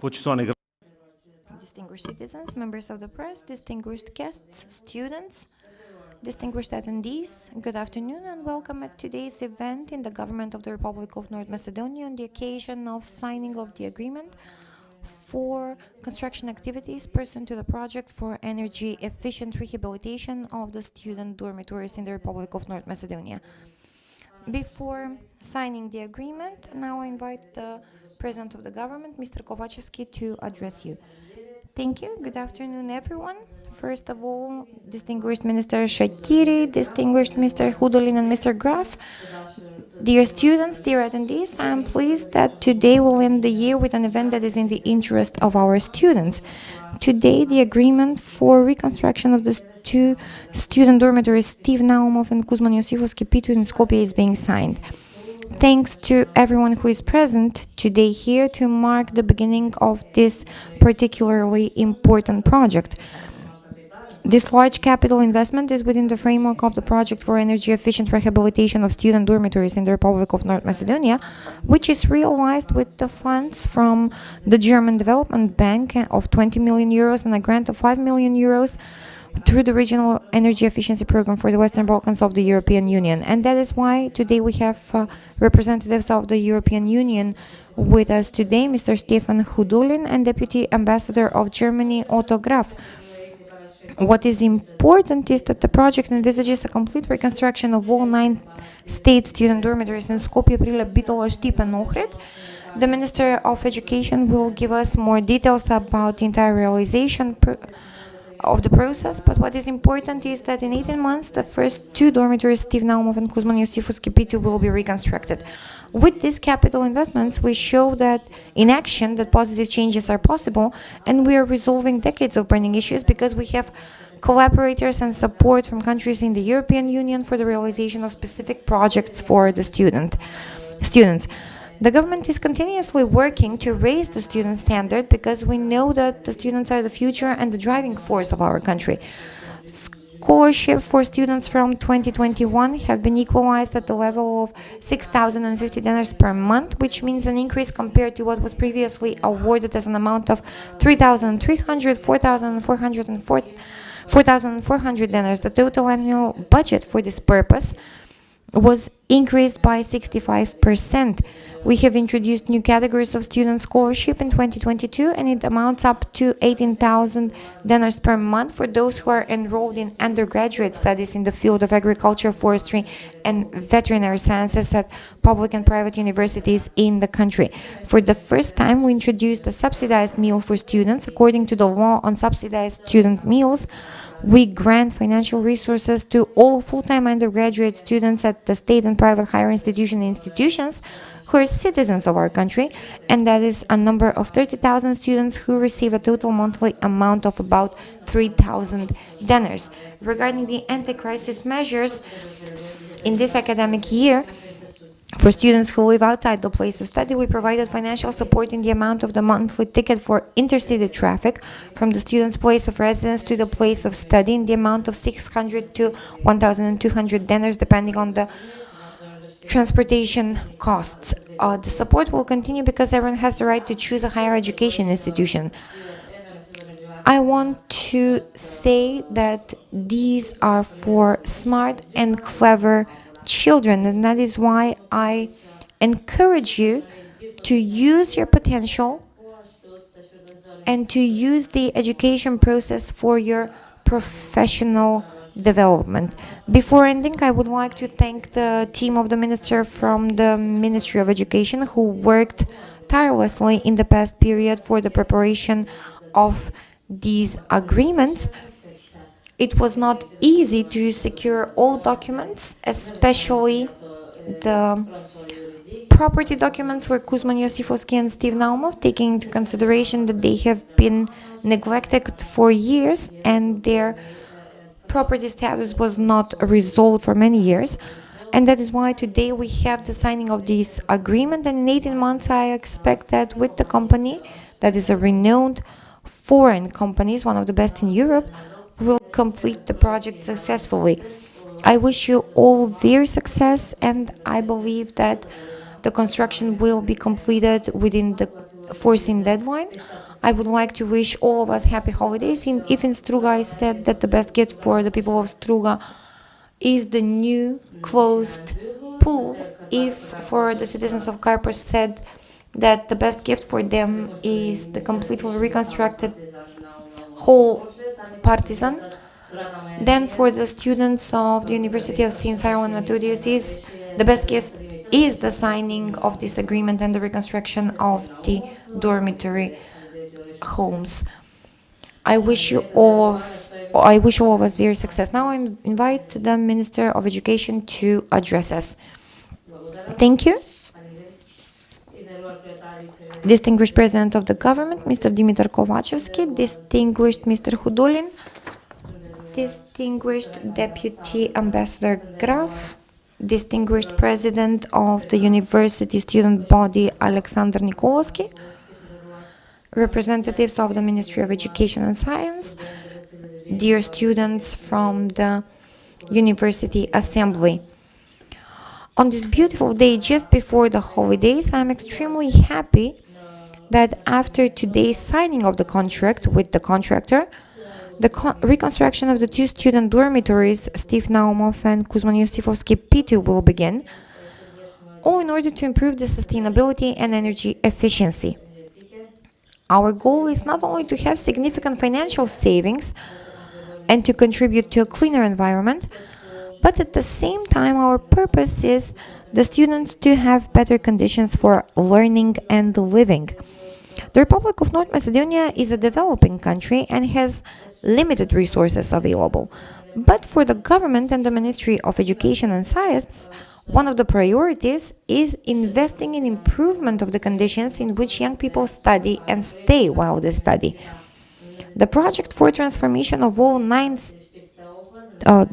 Почитувани Distinguished citizens, members of the press, distinguished guests, students, distinguished attendees, good afternoon and welcome at today's event in the government of the Republic of North Macedonia on the occasion of signing of the agreement for construction activities pursuant to the project for energy efficient rehabilitation of the student dormitories in the Republic of North Macedonia. Before signing the agreement, now I invite the President of the government, Mr. Kovachevsky, to address you. Thank you. Good afternoon, everyone. First of all, distinguished Minister Shakiri, distinguished Mr. Hudolin and Mr. Graf, dear students, dear attendees, I am pleased that today will end the year with an event that is in the interest of our students. Today, the agreement for reconstruction of the two student dormitories, Steve Naumov and Kuzman Yosifovsky Pitu in Skopje, is being signed. Thanks to everyone who is present today here to mark the beginning of this particularly important project. This large capital investment is within the framework of the project for energy efficient rehabilitation of student dormitories in the Republic of North Macedonia, which is realized with the funds from the German Development Bank of 20 million euros and a grant of 5 million euros through the Regional Energy Efficiency Program for the Western Balkans of the European Union. And that is why today we have representatives of the European Union with us today, Mr. Stefan Hudolin and Deputy Ambassador of Germany, Otto Graf. What is important is that the project envisages a complete reconstruction of all 9 state student dormitories in Skopje, Prilep, Bitola, Štip and Ohrid. The Minister of Education will give us more details about the entire realization of the process, but what is important is that in 18 months, the first 2 dormitories, Steve Naumov and Kuzman Yosifovsky Pitu, will be reconstructed. With these capital investments, we show that in action that positive changes are possible, and we are resolving decades of burning issues because we have collaborators and support from countries in the European Union for the realization of specific projects for the students. The government is continuously working to raise the student standard because we know that the students are the future and the driving force of our country. Scholarship for students from 2021 have been equalized at the level of 6,050 dinars per month, which means an increase compared to what was previously awarded as an amount of 3,300, 4,400 and 4,400 dinars. The total annual budget for this purpose was increased by 65%. We have introduced new categories of student scholarship in 2022, and it amounts up to 18,000 dinars per month for those who are enrolled in undergraduate studies in the field of agriculture, forestry, and veterinary sciences at public and private universities in the country. For the first time, we introduced a subsidized meal for students. According to the law on subsidized student meals, we grant financial resources to all full-time undergraduate students at the state and private higher institutions who are citizens of our country, and that is a number of 30,000 students who receive a total monthly amount of about 3,000 dinars. Regarding the anti-crisis measures in this academic year, for students who live outside the place of study, we provided financial support in the amount of the monthly ticket for intercity traffic from the student's place of residence to the place of study in the amount of 600 to 1,200 dinars, depending on the transportation costs. The support will continue because everyone has the right to choose a higher education institution. I want to say that these are for smart and clever children, and that is why I encourage you to use your potential and to use the education process for your professional development. Before ending, I would like to thank the team of the minister from the Ministry of Education who worked tirelessly in the past period for the preparation of these agreements. It was not easy to secure all documents, especially the property documents for Kuzman Yosifovsky and Steve Naumov, taking into consideration that they have been neglected for years and their property status was not resolved for many years. And that is why today we have the signing of this agreement, and in 18 months I expect that with the company that is a renowned foreign company, one of the best in Europe, will complete the project successfully. I wish you all very success, and I believe that the construction will be completed within the foreseen deadline. I would like to wish all of us happy holidays. If in Struga I said that the best gift for the people of Struga is the new closed pool, if for the citizens of Carpus said that the best gift for them is the completely reconstructed whole partisan, then for the students of the University of St. Cyril and Methodius the best gift is the signing of this agreement and the reconstruction of the dormitory homes. I wish all of us very success. Now I invite the Minister of Education to address us. Thank you. Distinguished President of the Government, Mr. Dimitar Kovachevsky, distinguished Mr. Hudolin, distinguished Deputy Ambassador Graf, distinguished President of the University Student Body Alexander Nikolovsky, representatives of the Ministry of Education and Science, dear students from the University Assembly. On this beautiful day just before the holidays, I'm extremely happy that after today's signing of the contract with the contractor, the reconstruction of the two student dormitories, Steve Naumov and Kuzman Yosifovsky P2, will begin, all in order to improve the sustainability and energy efficiency. Our goal is not only to have significant financial savings and to contribute to a cleaner environment, but at the same time our purpose is the students to have better conditions for learning and living. The Republic of North Macedonia is a developing country and has limited resources available. But for the government and the Ministry of Education and Science, one of the priorities is investing in improvement of the conditions in which young people study and stay while they study. The project for transformation of all 9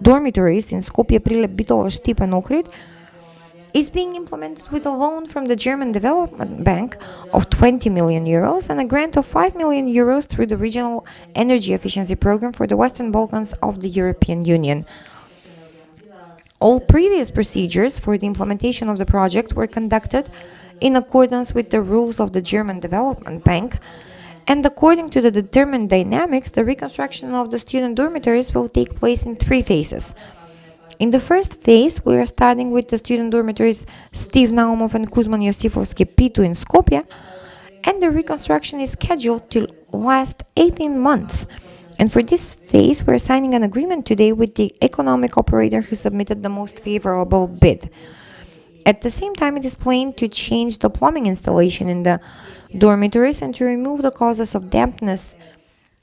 dormitories in Skopje, Prilep, Bitola, Štip and Ohrid is being implemented with a loan from the German Development Bank of 20 million euros and a grant of 5 million euros through the Regional Energy Efficiency Program for the Western Balkans of the European Union. All previous procedures for the implementation of the project were conducted in accordance with the rules of the German Development Bank, and according to the determined dynamics, the reconstruction of the student dormitories will take place in 3 phases. In the first phase, we are starting with the student dormitories Steve Naumov and Kuzman Yosifovsky P2 in Skopje, and the reconstruction is scheduled to last 18 months. And for this phase, we are signing an agreement today with the economic operator who submitted the most favorable bid. At the same time, it is planned to change the plumbing installation in the dormitories and to remove the causes of dampness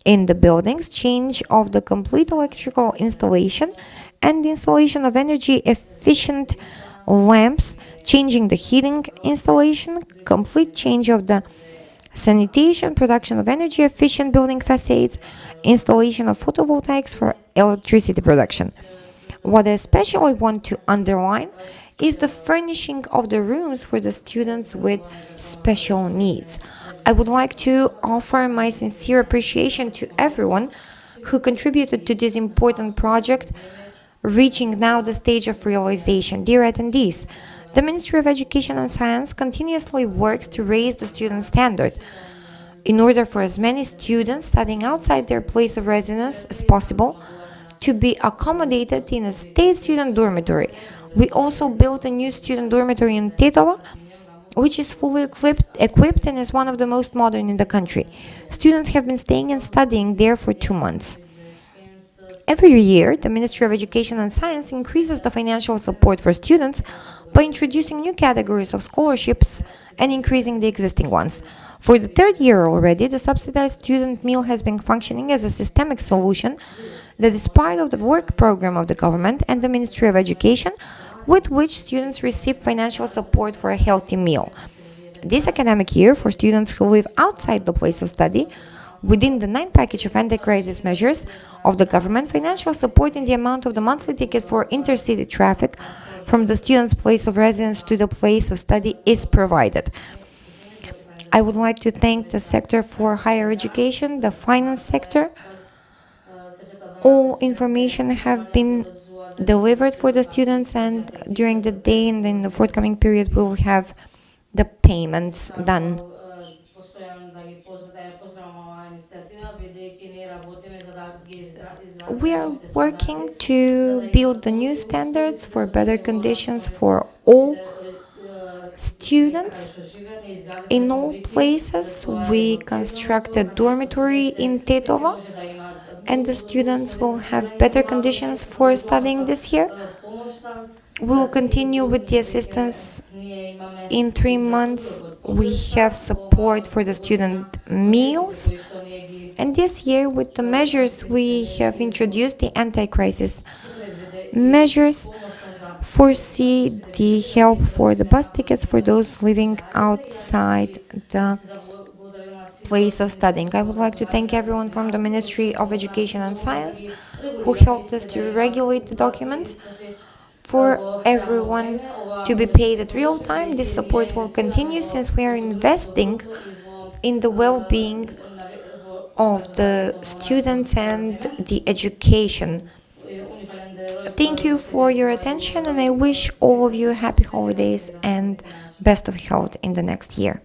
in the buildings, change of the complete electrical installation, and the installation of energy-efficient lamps, changing the heating installation, complete change of the sanitation, production of energy-efficient building facades, installation of photovoltaics for electricity production. What I especially want to underline is the furnishing of the rooms for the students with special needs. I would like to offer my sincere appreciation to everyone who contributed to this important project, reaching now the stage of realization. Dear attendees, the Ministry of Education and Science continuously works to raise the student standard in order for as many students studying outside their place of residence as possible to be accommodated in a state student dormitory. We also built a new student dormitory in Tetova, which is fully equipped and is one of the most modern in the country. Students have been staying and studying there for 2 months. Every year, the Ministry of Education and Science increases the financial support for students by introducing new categories of scholarships and increasing the existing ones. For the 3rd year already, the subsidized student meal has been functioning as a systemic solution that is part of the work program of the government and the Ministry of Education, with which students receive financial support for a healthy meal. This academic year, for students who live outside the place of study, within the 9 package of anti-crisis measures of the government, financial support in the amount of the monthly ticket for intercity traffic from the student's place of residence to the place of study is provided. I would like to thank the sector for higher education, the finance sector. All information have been delivered for the students, and during the day and in the forthcoming period we will have the payments done. We are working to build the new standards for better conditions for all students. In all places, we construct a dormitory in Tetova, and the students will have better conditions for studying this year. We will continue with the assistance. In 3 months, we have support for the student meals. And this year, with the measures we have introduced, the anti-crisis measures foresee the help for the bus tickets for those living outside the place of studying. I would like to thank everyone from the Ministry of Education and Science who helped us to regulate the documents. For everyone to be paid at real time, this support will continue since we are investing in the well-being of the students and the education. Thank you for your attention, and I wish all of you happy holidays and best of health in the next year.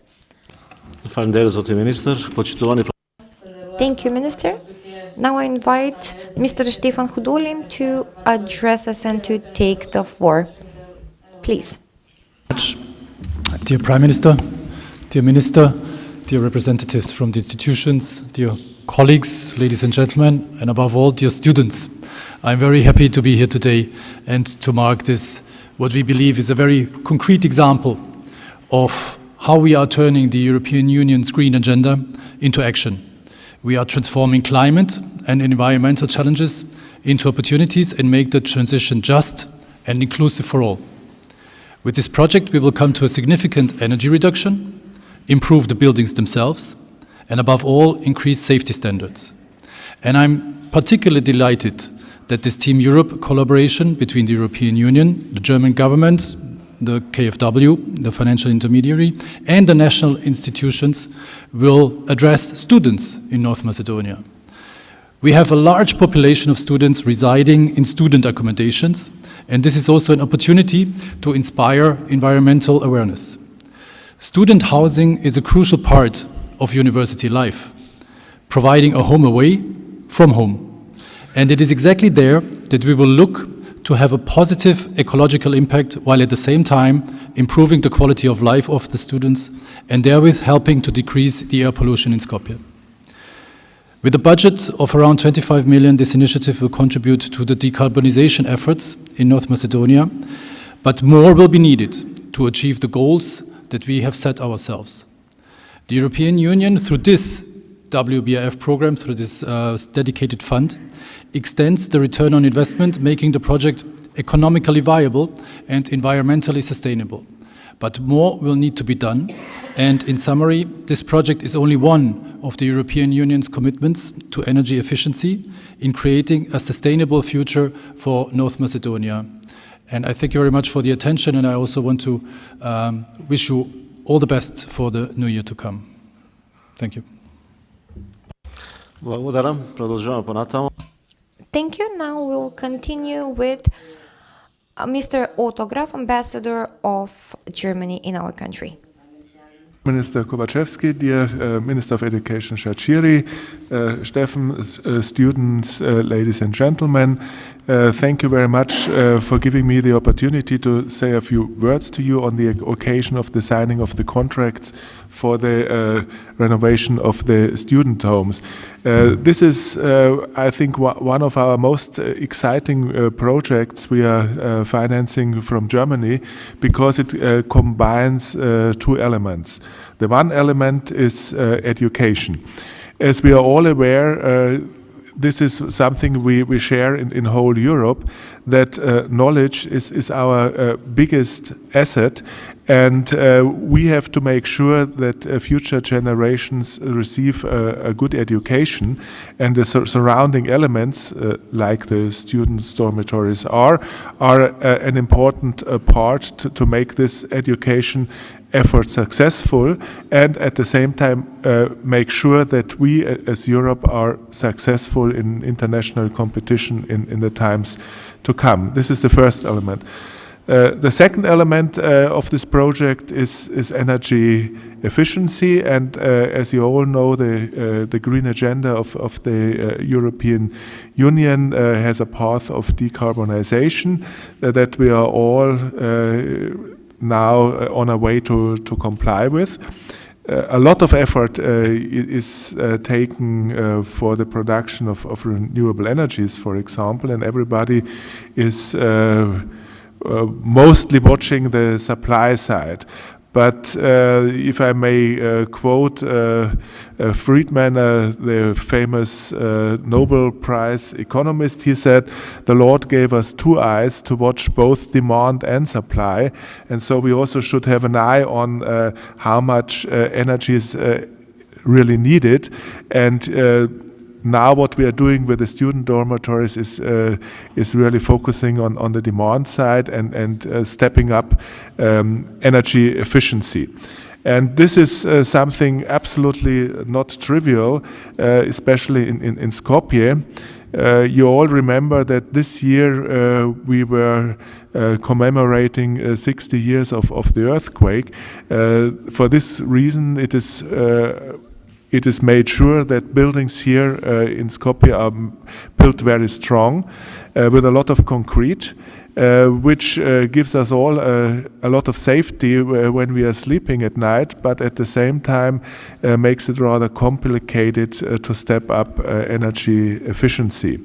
Thank you, Minister. Now I invite Mr. Stefan Hudolin to address us and to take the floor. Please. Dear Prime Minister, dear Minister, dear representatives from the institutions, dear colleagues, ladies and gentlemen, and above all, dear students, I'm very happy to be here today and to mark this, what we believe is a very concrete example of how we are turning the European Union's green agenda into action. We are transforming climate and environmental challenges into opportunities and make the transition just and inclusive for all. With this project, we will come to a significant energy reduction, improve the buildings themselves, and above all, increase safety standards. And I'm particularly delighted that this Team Europe collaboration between the European Union, the German government, the KfW, the financial intermediary, and the national institutions will address students in North Macedonia. We have a large population of students residing in student accommodations, and this is also an opportunity to inspire environmental awareness. Student housing is a crucial part of university life, providing a home away from home. And it is exactly there that we will look to have a positive ecological impact while at the same time improving the quality of life of the students and therewith helping to decrease the air pollution in Skopje. With a budget of around 25 million, this initiative will contribute to the decarbonization efforts in North Macedonia, but more will be needed to achieve the goals that we have set ourselves. The European Union, through this WBRF program, through this dedicated fund, extends the return on investment, making the project economically viable and environmentally sustainable. But more will need to be done. And in summary, this project is only one of the European Union's commitments to energy efficiency in creating a sustainable future for North Macedonia. And I thank you very much for the attention, and I also want to wish you all the best for the new year to come. Thank you. Thank you. Now we'll continue with Mr. Autograf, Ambassador of Germany in our country. Minister Kovačevski, dear Minister of Education Shachiri, Stefan, students, ladies and gentlemen, thank you very much for giving me the opportunity to say a few words to you on the occasion of the signing of the contracts for the renovation of the student homes. This is, I think, one of our most exciting projects we are financing from Germany, because it combines two elements. The one element is education. As we are all aware, this is something we share in whole Europe, that knowledge is our biggest asset, and we have to make sure that future generations receive a good education, and the surrounding elements, like the students' dormitories, are an important part to make this education effort successful, and at the same time make sure that we as Europe are successful in international competition in the times to come. This is the first element. The second element of this project is energy efficiency, and as you all know, the green agenda of the European Union has a path of decarbonization that we are all now on our way to comply with. A lot of effort is taken for the production of renewable energies, for example, and everybody is mostly watching the supply side. But if I may quote Friedman, the famous Nobel Prize economist, he said, "The Lord gave us two eyes to watch both demand and supply." And so we also should have an eye on how much energy is really needed. And now what we are doing with the student dormitories is really focusing on the demand side and stepping up energy efficiency. And this is something absolutely not trivial, especially in Skopje. You all remember that this year we were commemorating 60 years of the earthquake. For this reason, it is made sure that buildings here in Skopje are built very strong with a lot of concrete, which gives us all a lot of safety when we are sleeping at night, but at the same time makes it rather complicated to step up energy efficiency.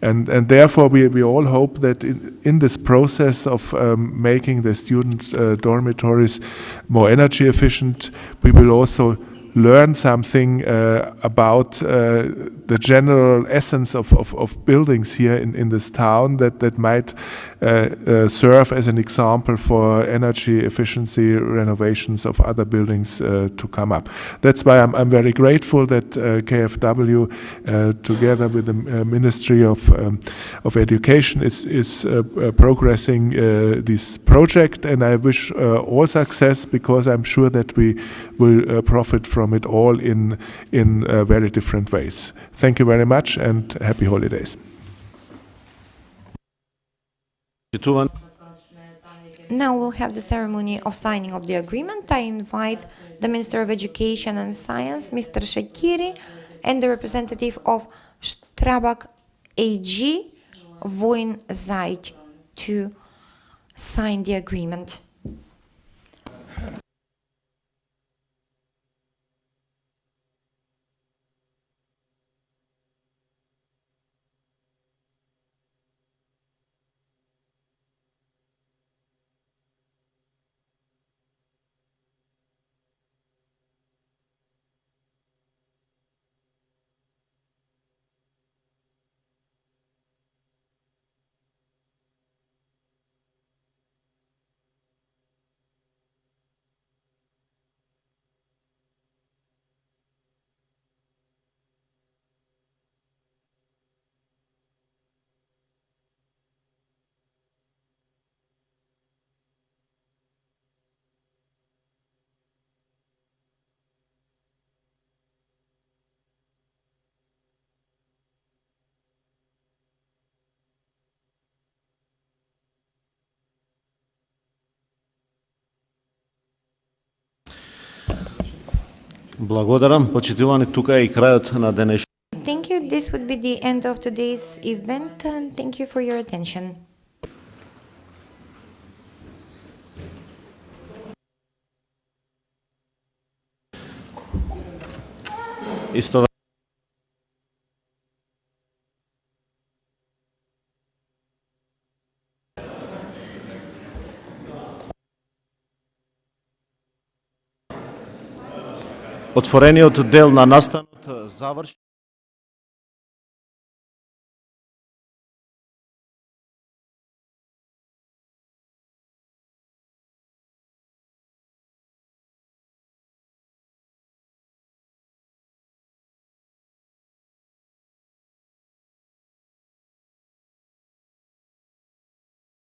And therefore we all hope that in this process of making the student dormitories more energy efficient, we will also learn something about the general essence of buildings here in this town that might serve as an example for energy efficiency renovations of other buildings to come up. That's why I'm very grateful that KfW together with the Ministry of Education is progressing this project, and I wish all success, because I'm sure that we will profit from it all in very different ways. Thank you very much and happy holidays. Now we'll have the ceremony of signing of the agreement. I invite the Minister of Education and Science, Mr. Shakiri, and the representative of Strabag AG, Voin Zajc, to sign the agreement. Благодарам, почитувани, тука е и крајот на денешниот. Thank you. This would be the end of today's event, and thank you for your attention. Исто Отворениот дел на настанот заврши.